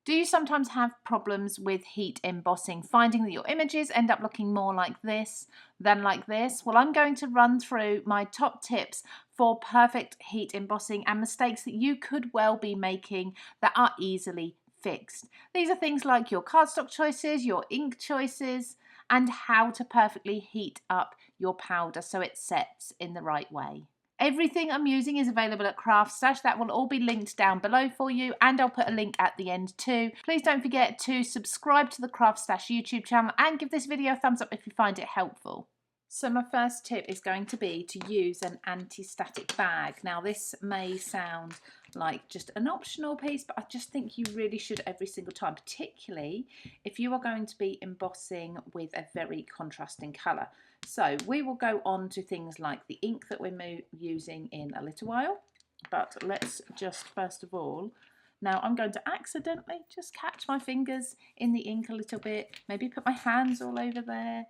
Do you sometimes have problems with heat embossing, finding that your images end up looking more like this than like this? Well, I'm going to run through my top tips for perfect heat embossing and mistakes that you could well be making that are easily fixed. These are things like your cardstock choices, your ink choices, and how to perfectly heat up your powder so it sets in the right way. Everything I'm using is available at CraftStash. That will all be linked down below for you, and I'll put a link at the end too. Please don't forget to subscribe to the CraftStash YouTube channel and give this video a thumbs up if you find it helpful. So my first tip is going to be to use an anti-static bag. Now this may sound like just an optional piece, but I just think you really should every single time, particularly if you are going to be embossing with a very contrasting colour. So we will go on to things like the ink that we're using in a little while, but let's just first of all, now I'm going to accidentally just catch my fingers in the ink a little bit, maybe put my hands all over there,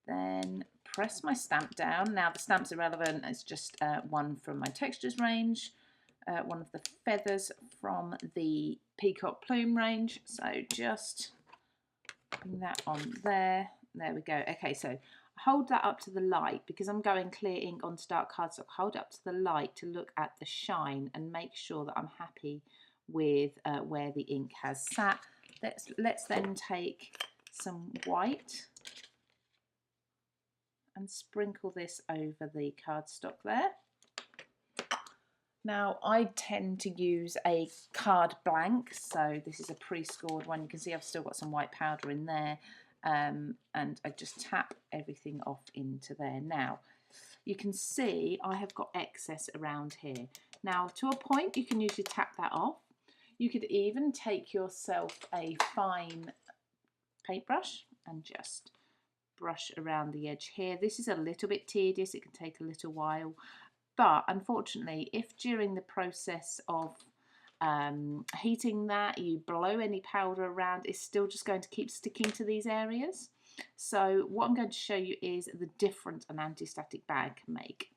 then press my stamp down. Now the stamp's irrelevant, it's just one from my textures range, one of the feathers from the peacock plume range, so just bring that on there. There we go. Okay, so hold that up to the light because I'm going clear ink onto dark cardstock. Hold up to the light to look at the shine and make sure that I'm happy with where the ink has sat. Let's then take some white and sprinkle this over the cardstock there. Now I tend to use a card blank, so this is a pre-scored one. You can see I've still got some white powder in there, and I just tap everything off into there. Now you can see I have got excess around here. Now to a point you can usually tap that off. You could even take yourself a fine paintbrush and just brush around the edge here. This is a little bit tedious, it can take a little while, but unfortunately if during the process of heating that you blow any powder around, it's still just going to keep sticking to these areas. So what I'm going to show you is the difference an anti-static bag can make.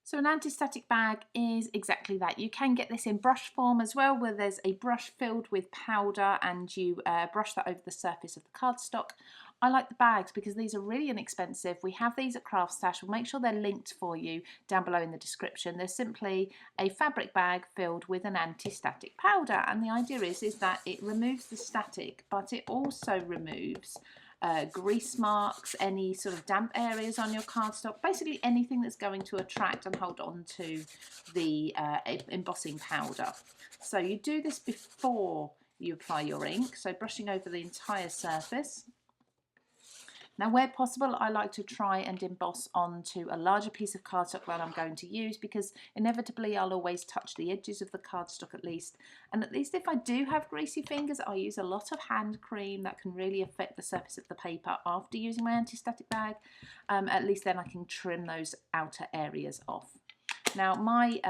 So an anti-static bag is exactly that. You can get this in brush form as well, where there's a brush filled with powder and you brush that over the surface of the cardstock. I like the bags because these are really inexpensive. We have these at CraftStash. We'll make sure they're linked for you down below in the description. They're simply a fabric bag filled with an anti-static powder, and the idea is that it removes the static, but it also removes grease marks, any sort of damp areas on your cardstock, basically anything that's going to attract and hold on to the embossing powder. So you do this before you apply your ink, so brushing over the entire surface. Now where possible I like to try and emboss onto a larger piece of cardstock that I'm going to use, because inevitably I'll always touch the edges of the cardstock at least, and at least if I do have greasy fingers I use a lot of hand cream that can really affect the surface of the paper after using my anti-static bag. At least then I can trim those outer areas off. Now my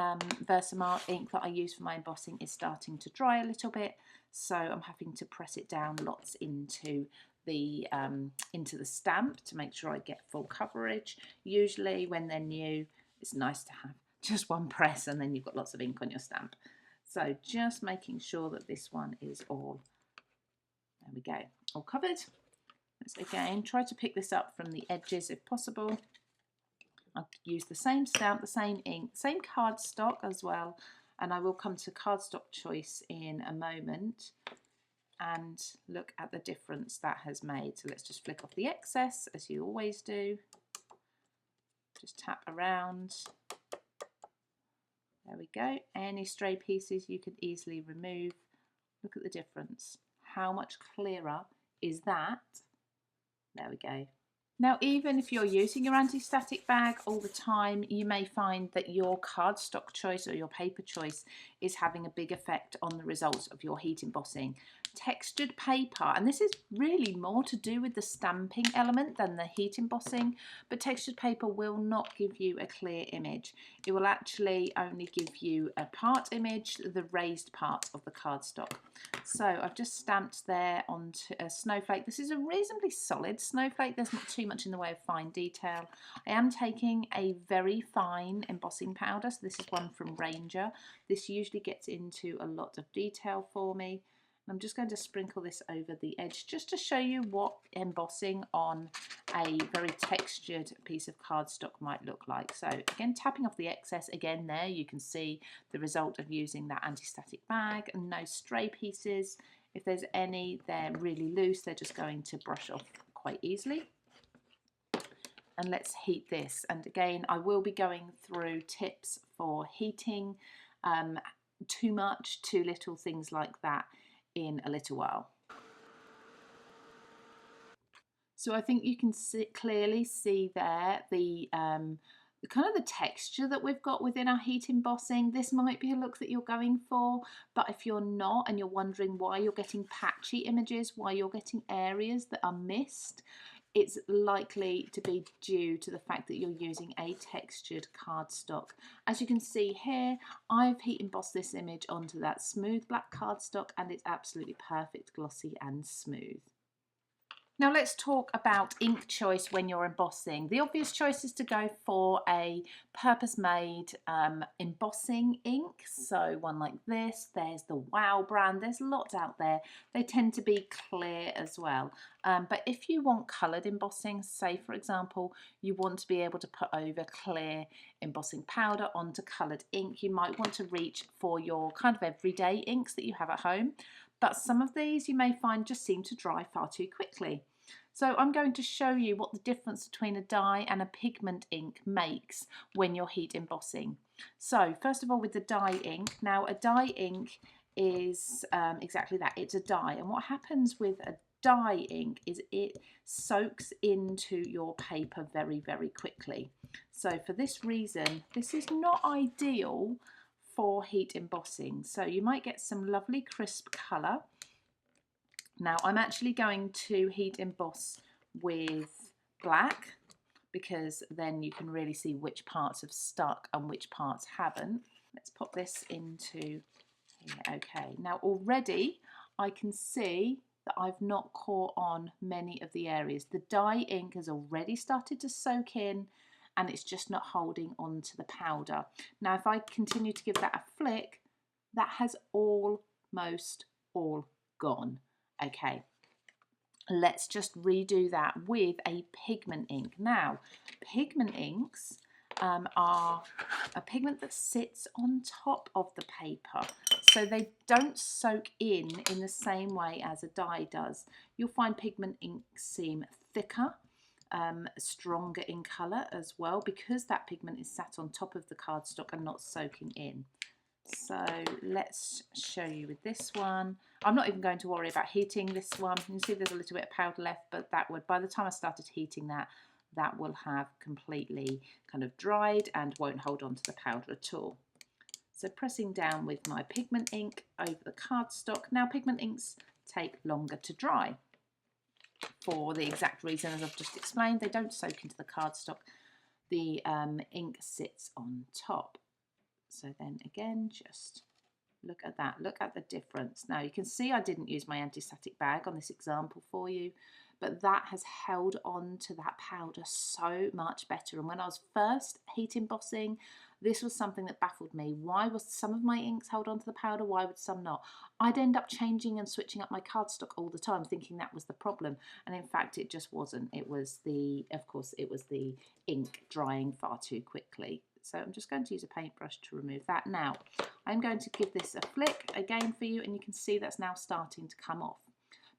Versamark ink that I use for my embossing is starting to dry a little bit, so I'm having to press it down lots into the stamp to make sure I get full coverage. Usually when they're new it's nice to have just one press and then you've got lots of ink on your stamp. So just making sure that this one is all, there we go, all covered. Let's again try to pick this up from the edges if possible. I'll use the same stamp, the same ink, same cardstock as well, and I will come to cardstock choice in a moment and look at the difference that has made. So let's just flick off the excess as you always do. Just tap around. There we go. Any stray pieces you can easily remove. Look at the difference. How much clearer is that? There we go. Now, even if you're using your anti-static bag all the time, you may find that your cardstock choice or your paper choice is having a big effect on the results of your heat embossing. Textured paper, and this is really more to do with the stamping element than the heat embossing, but textured paper will not give you a clear image. It will actually only give you a part image, the raised part of the cardstock. So I've just stamped there onto a snowflake. This is a reasonably solid snowflake. There's not too much in the way of fine detail. I am taking a very fine embossing powder, so this is one from Ranger. This usually gets into a lot of detail for me. I'm just going to sprinkle this over the edge just to show you what embossing on a very textured piece of cardstock might look like. So again, tapping off the excess, again there you can see the result of using that anti-static bag and no stray pieces. If there's any, they're really loose, they're just going to brush off quite easily. And let's heat this. And again, I will be going through tips for heating, too much, too little, things like that in a little while. So I think you can clearly see there the kind of the texture that we've got within our heat embossing. This might be a look that you're going for, but if you're not and you're wondering why you're getting patchy images, why you're getting areas that are missed, it's likely to be due to the fact that you're using a textured cardstock. As you can see here, I've heat embossed this image onto that smooth black cardstock and it's absolutely perfect, glossy and smooth. Now let's talk about ink choice when you're embossing. The obvious choice is to go for a purpose-made embossing ink. So one like this, there's the Wow brand, there's lots out there. They tend to be clear as well. But if you want coloured embossing, say for example, you want to be able to put over clear embossing powder onto coloured ink, you might want to reach for your kind of everyday inks that you have at home. But some of these you may find just seem to dry far too quickly. So I'm going to show you what the difference between a dye and a pigment ink makes when you're heat embossing. So first of all, with the dye ink, now a dye ink is exactly that, it's a dye, and what happens with a dye ink is it soaks into your paper very, very quickly. So for this reason, this is not ideal for heat embossing. So you might get some lovely crisp colour. Now I'm actually going to heat emboss with black because then you can really see which parts have stuck and which parts haven't. Let's pop this into here. Okay, now already I can see that I've not caught on many of the areas. The dye ink has already started to soak in and it's just not holding on to the powder. Now if I continue to give that a flick, that has almost all gone. Okay, let's just redo that with a pigment ink. Now pigment inks are a pigment that sits on top of the paper, so they don't soak in the same way as a dye does. You'll find pigment inks seem thicker, stronger in colour as well, because that pigment is sat on top of the cardstock and not soaking in. So let's show you with this one. I'm not even going to worry about heating this one. You can see there's a little bit of powder left, but that would, by the time I started heating that, that will have completely kind of dried and won't hold on to the powder at all. So pressing down with my pigment ink over the cardstock. Now pigment inks take longer to dry for the exact reason as I've just explained. They don't soak into the cardstock. The ink sits on top. So then again, just look at that, look at the difference. Now you can see I didn't use my anti-static bag on this example for you, but that has held on to that powder so much better. And when I was first heat embossing, this was something that baffled me. Why was some of my inks held onto the powder? Why would some not? I'd end up changing and switching up my cardstock all the time, thinking that was the problem. And in fact, it just wasn't. It was the, of course, it was the ink drying far too quickly. So I'm just going to use a paintbrush to remove that. Now, I'm going to give this a flick again for you, and you can see that's now starting to come off.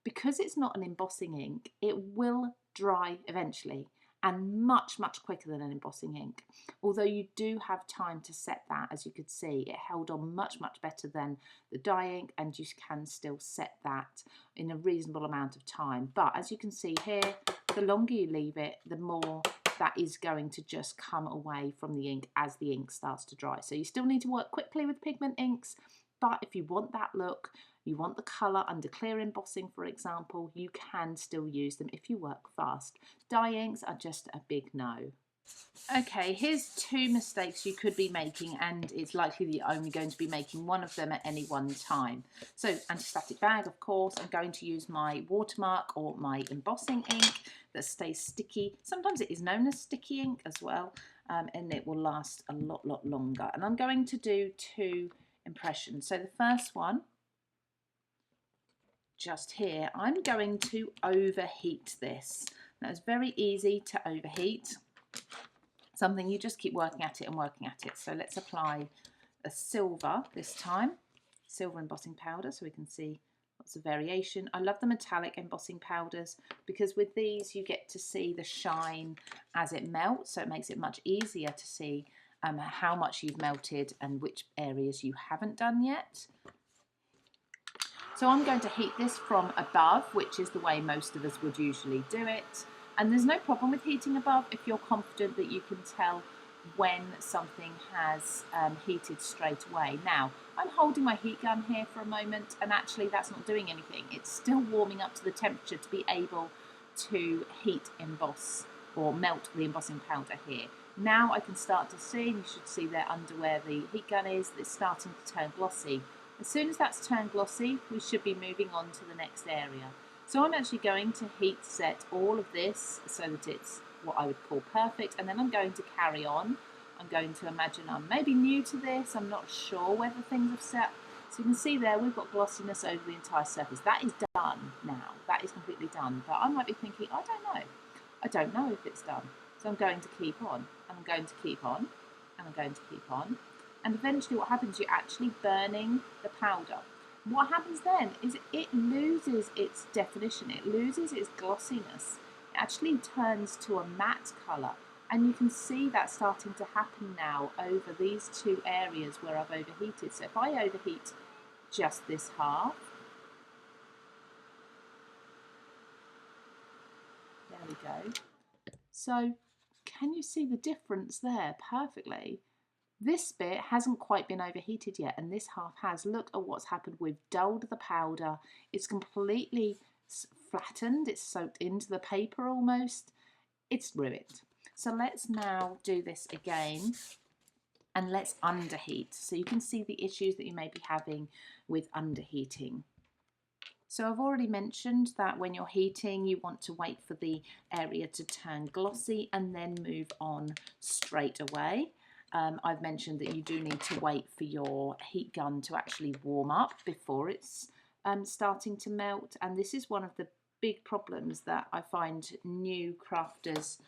Because it's not an embossing ink, it will dry eventually, and much, much quicker than an embossing ink. Although you do have time to set that, as you could see, it held on much, much better than the dye ink, and you can still set that in a reasonable amount of time. But as you can see here, the longer you leave it, the more that is going to just come away from the ink as the ink starts to dry. So you still need to work quickly with pigment inks, but if you want that look, you want the colour under clear embossing, for example, you can still use them if you work fast. Dye inks are just a big no. Okay, here's two mistakes you could be making, and it's likely that you're only going to be making one of them at any one time. So anti-static bag, of course, I'm going to use my watermark or my embossing ink that stays sticky. Sometimes it is known as sticky ink as well, and it will last a lot longer. And I'm going to do two impressions. So the first one just here, I'm going to overheat this. Now it's very easy to overheat, something you just keep working at it and working at it. So let's apply a silver this time, silver embossing powder, so we can see lots of variation. I love the metallic embossing powders because with these you get to see the shine as it melts, so it makes it much easier to see how much you've melted and which areas you haven't done yet. So I'm going to heat this from above, which is the way most of us would usually do it. And there's no problem with heating above if you're confident that you can tell when something has heated straight away. Now, I'm holding my heat gun here for a moment, and actually that's not doing anything. It's still warming up to the temperature to be able to heat emboss or melt the embossing powder here. Now I can start to see, and you should see there under where the heat gun is, it's starting to turn glossy. As soon as that's turned glossy, we should be moving on to the next area. So I'm actually going to heat set all of this so that it's what I would call perfect, and then I'm going to carry on. I'm going to imagine I'm maybe new to this, I'm not sure whether things have set. So you can see there we've got glossiness over the entire surface. That is done now, that is completely done. But I might be thinking, I don't know if it's done. So I'm going to keep on, and I'm going to keep on, and I'm going to keep on. And eventually what happens, you're actually burning the powder. And what happens then is it loses its definition, it loses its glossiness. It actually turns to a matte colour. And you can see that starting to happen now over these two areas where I've overheated. So if I overheat just this half, there we go. So can you see the difference there perfectly? This bit hasn't quite been overheated yet, and this half has. Look at what's happened. We've dulled the powder. It's completely flattened. It's soaked into the paper almost. It's ruined. So let's now do this again, and let's underheat. So you can see the issues that you may be having with underheating. So I've already mentioned that when you're heating, you want to wait for the area to turn glossy and then move on straight away. I've mentioned that you do need to wait for your heat gun to actually warm up before it's starting to melt, and this is one of the big problems that I find new crafters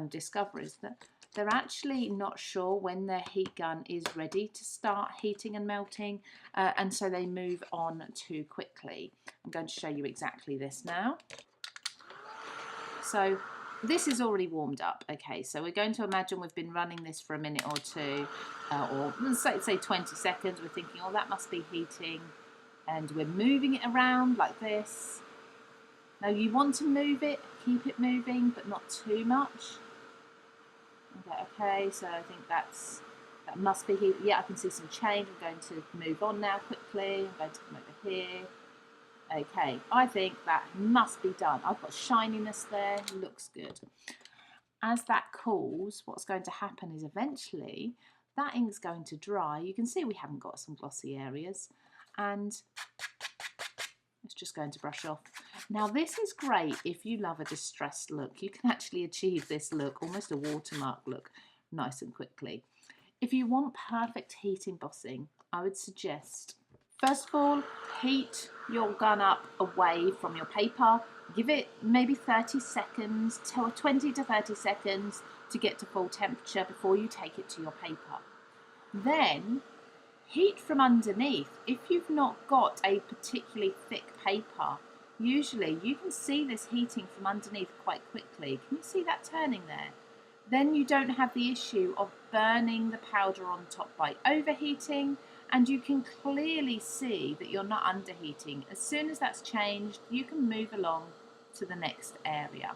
discover, is that they're actually not sure when their heat gun is ready to start heating and melting, and so they move on too quickly. I'm going to show you exactly this now. So this is already warmed up. Okay, so we're going to imagine we've been running this for a minute or two, or say 20 seconds. We're thinking, oh, that must be heating, and we're moving it around like this. Now you want to move it, keep it moving, but not too much. Okay, so I think that must be heat. Yeah, I can see some change. I'm going to move on now quickly. I'm going to come over here. Okay, I think that must be done. I've got shininess there, looks good. As that cools, what's going to happen is eventually that ink's going to dry. You can see we haven't got some glossy areas, and it's just going to brush off. Now this is great if you love a distressed look. You can actually achieve this look, almost a watermark look, nice and quickly. If you want perfect heat embossing, I would suggest, first of all, heat your gun up away from your paper. Give it maybe 30 seconds, 20 to 30 seconds to get to full temperature before you take it to your paper. Then heat from underneath. If you've not got a particularly thick paper, usually you can see this heating from underneath quite quickly. Can you see that turning there? Then you don't have the issue of burning the powder on top by overheating, and you can clearly see that you're not underheating. As soon as that's changed, you can move along to the next area.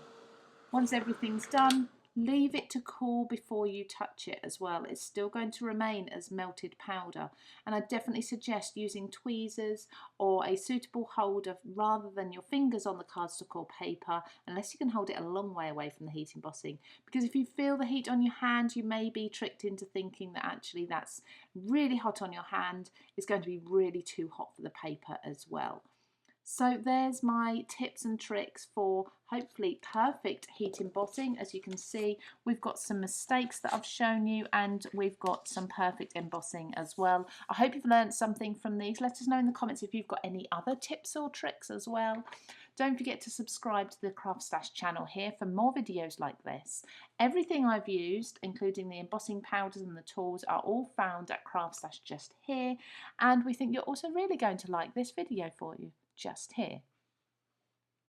Once everything's done, leave it to cool before you touch it as well. It's still going to remain as melted powder, and I definitely suggest using tweezers or a suitable holder rather than your fingers on the cardstock or paper, unless you can hold it a long way away from the heat embossing, because if you feel the heat on your hand, you may be tricked into thinking that actually that's really hot on your hand. It's going to be really too hot for the paper as well. So there's my tips and tricks for hopefully perfect heat embossing. As you can see, we've got some mistakes that I've shown you, and we've got some perfect embossing as well. I hope you've learned something from these. Let us know in the comments if you've got any other tips or tricks as well. Don't forget to subscribe to the CraftStash channel here for more videos like this. Everything I've used, including the embossing powders and the tools, are all found at CraftStash just here, and we think you're also really going to like this video for you just here.